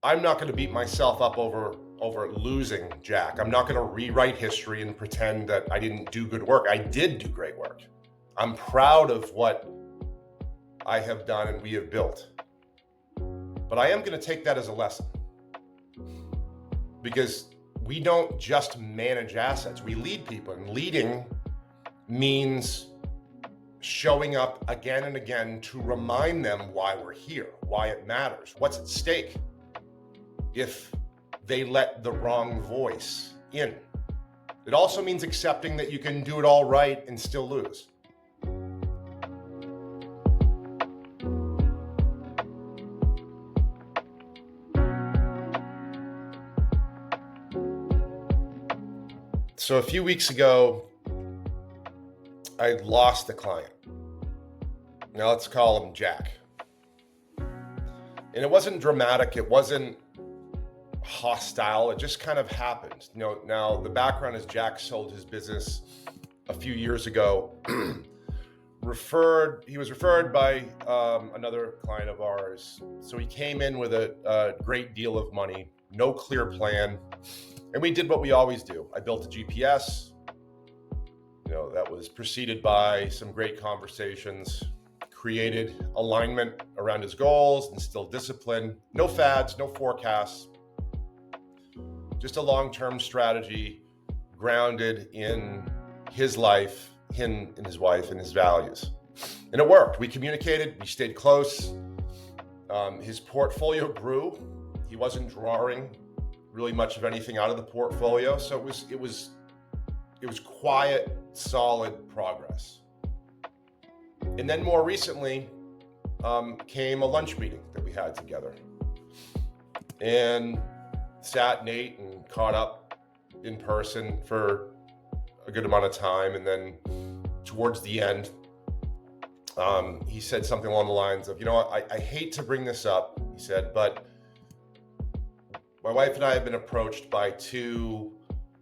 I'm not going to beat myself up over losing Jack. I'm not going to rewrite history and pretend that I didn't do good work. I did do great work. I'm proud of what I have done and we have built. But I am going to take that as a lesson, because we don't just manage assets, we lead people, and leading means showing up again and again to remind them why we're here, why it matters, what's at stake if they let the wrong voice in. It also means accepting that you can do it all right and still lose. So a few weeks ago, I lost a client. Now let's call him Jack. And it wasn't dramatic. It wasn't hostile. It just kind of happened. Now the background is Jack sold his business a few years ago. He was referred by another client of ours. So he came in with a great deal of money, no clear plan. And we did what we always do. I built a GPS, that was preceded by some great conversations, created alignment around his goals, instilled discipline, no fads, no forecasts, just a long-term strategy grounded in his life, him and his wife, and his values. And it worked. We communicated, we stayed close. His portfolio grew. He wasn't drawing really much of anything out of the portfolio. So it was quiet, solid progress. And then more recently came a lunch meeting that we had together, and sat and ate and caught up in person for a good amount of time. And then towards the end, he said something along the lines of, I hate to bring this up, he said, but my wife and I have been approached by two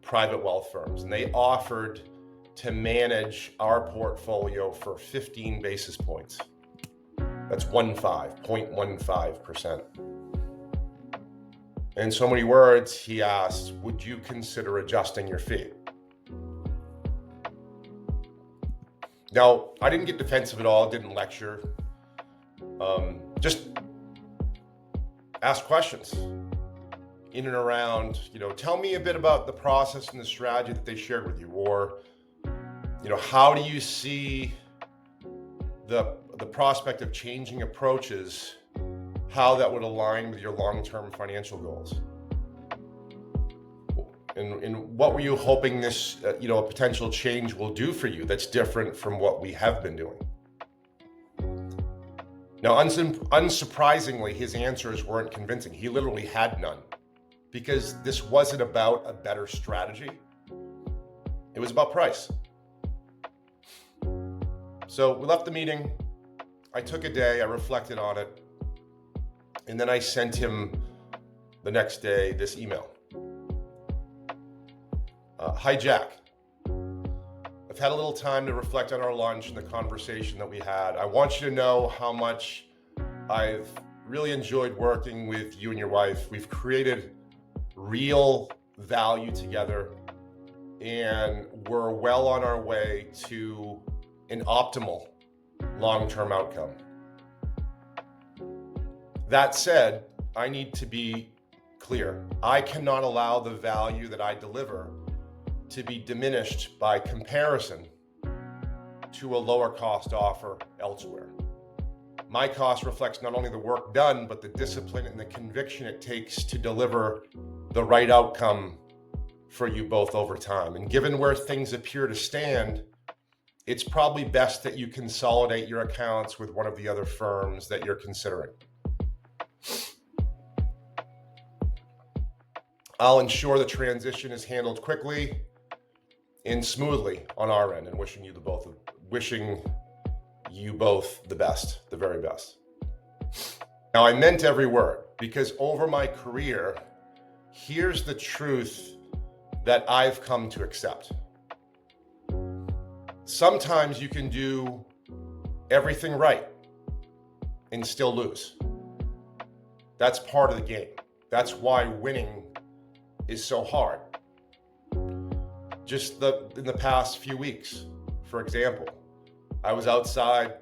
private wealth firms, and they offered to manage our portfolio for 15 basis points. That's 0.15%. In so many words, he asked, would you consider adjusting your fee? Now, I didn't get defensive at all, didn't lecture, just ask questions in and around, tell me a bit about the process and the strategy that they shared with you, or, how do you see the prospect of changing approaches, how that would align with your long-term financial goals? And what were you hoping this, a potential change will do for you that's different from what we have been doing? Now, unsurprisingly, his answers weren't convincing. He literally had none, because this wasn't about a better strategy. It was about price. So we left the meeting. I took a day, I reflected on it, and then I sent him the next day this email. Hi, Jack. I've had a little time to reflect on our lunch and the conversation that we had. I want you to know how much I've really enjoyed working with you and your wife. We've created real value together, and we're well on our way to an optimal long-term outcome. That said, I need to be clear. I cannot allow the value that I deliver to be diminished by comparison to a lower cost offer elsewhere. My cost reflects not only the work done, but the discipline and the conviction it takes to deliver the right outcome for you both over time. And given where things appear to stand, it's probably best that you consolidate your accounts with one of the other firms that you're considering. I'll ensure the transition is handled quickly and smoothly on our end, and wishing you both the best, the very best. Now, I meant every word, because over my career, here's the truth that I've come to accept. Sometimes you can do everything right and still lose. That's part of the game. That's why winning is so hard. Just in the past few weeks, for example, I was outside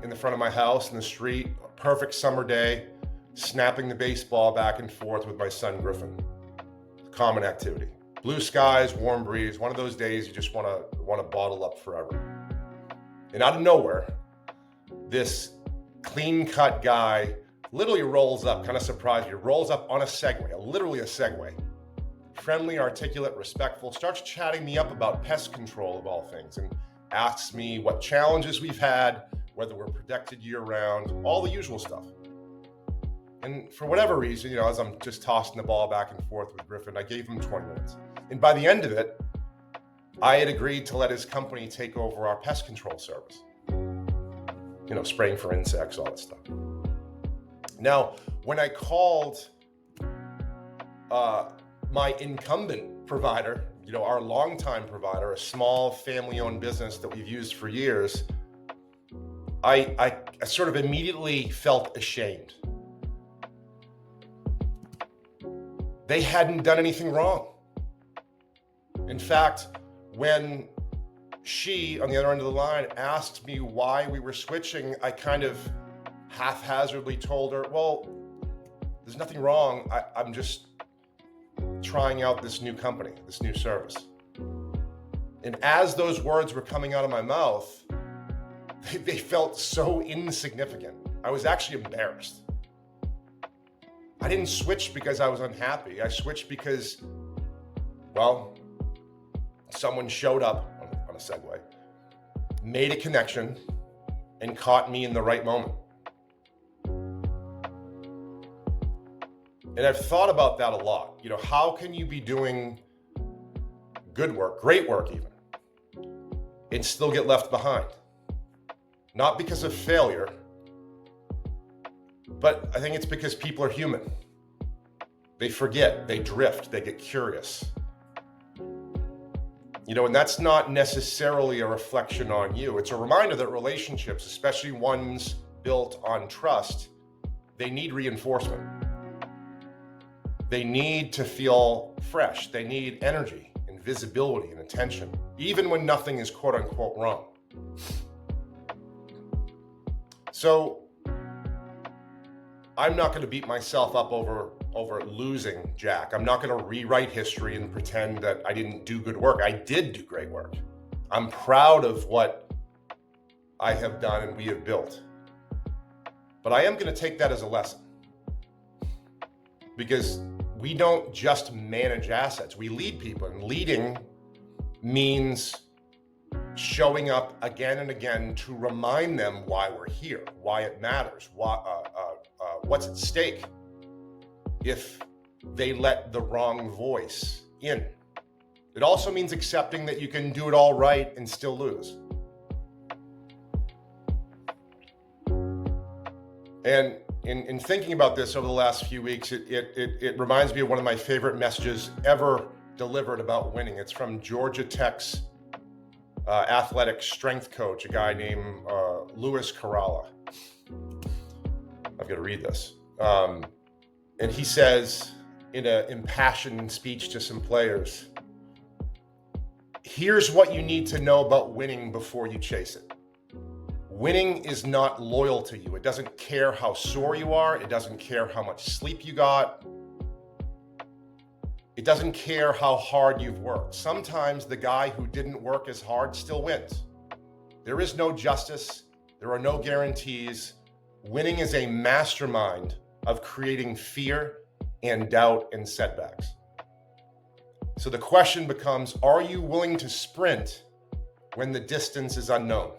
in the front of my house in the street, a perfect summer day, snapping the baseball back and forth with my son Griffin. Common activity. Blue skies, warm breeze, one of those days you just want to bottle up forever. And out of nowhere, this clean-cut guy literally rolls up, kind of surprised you, rolls up on a Segway, literally a Segway. Friendly, articulate, respectful, starts chatting me up about pest control of all things and asks me what challenges we've had, whether we're protected year-round, all the usual stuff. And for whatever reason, as I'm just tossing the ball back and forth with Griffin, I gave him 20 minutes. And by the end of it, I had agreed to let his company take over our pest control service. Spraying for insects, all that stuff. Now, when I called my incumbent provider, our longtime provider, a small family-owned business that we've used for years, I sort of immediately felt ashamed. They hadn't done anything wrong. In fact, when she, on the other end of the line, asked me why we were switching, I kind of haphazardly told her, well, there's nothing wrong. I'm just trying out this new company, this new service. And as those words were coming out of my mouth, they felt so insignificant. I was actually embarrassed. I didn't switch because I was unhappy. I switched because, someone showed up on a Segway, made a connection, and caught me in the right moment. And I've thought about that a lot. How can you be doing good work, great work even, and still get left behind? Not because of failure, but I think it's because people are human. They forget, they drift, they get curious. And that's not necessarily a reflection on you. It's a reminder that relationships, especially ones built on trust, they need reinforcement. They need to feel fresh. They need energy and visibility and attention, even when nothing is quote unquote wrong. So I'm not going to beat myself up over losing Jack. I'm not going to rewrite history and pretend that I didn't do good work. I did do great work. I'm proud of what I have done and we have built. But I am going to take that as a lesson, because we don't just manage assets. We lead people, and leading means showing up again and again to remind them why we're here, why it matters, what's at stake if they let the wrong voice in. It also means accepting that you can do it all right and still lose. And in thinking about this over the last few weeks, it reminds me of one of my favorite messages ever delivered about winning. It's from Georgia Tech's athletic strength coach, a guy named Louis Caralla. I've got to read this. And he says in an impassioned speech to some players, here's what you need to know about winning before you chase it. Winning is not loyal to you. It doesn't care how sore you are. It doesn't care how much sleep you got. It doesn't care how hard you've worked. Sometimes the guy who didn't work as hard still wins. There is no justice. There are no guarantees. Winning is a mastermind of creating fear and doubt and setbacks. So the question becomes, are you willing to sprint when the distance is unknown?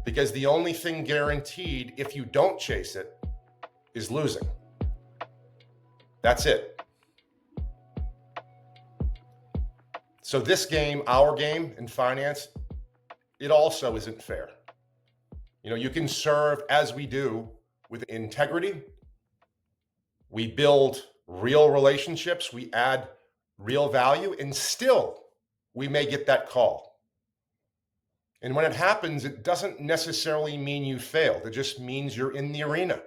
Because the only thing guaranteed if you don't chase it is losing. That's it. So this game, our game in finance, it also isn't fair. You can serve as we do with integrity. We build real relationships. We add real value, and still we may get that call. And when it happens, it doesn't necessarily mean you failed. It just means you're in the arena.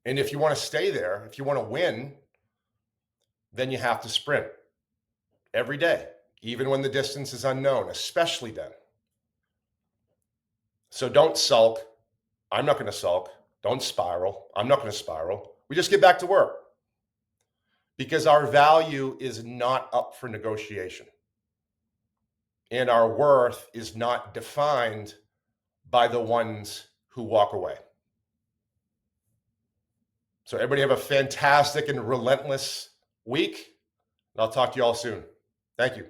And if you want to stay there, if you want to win, then you have to sprint every day, even when the distance is unknown, especially then. So don't sulk. I'm not going to sulk. Don't spiral. I'm not going to spiral. We just get back to work because our value is not up for negotiation. And our worth is not defined by the ones who walk away. So everybody have a fantastic and relentless week. And I'll talk to you all soon. Thank you.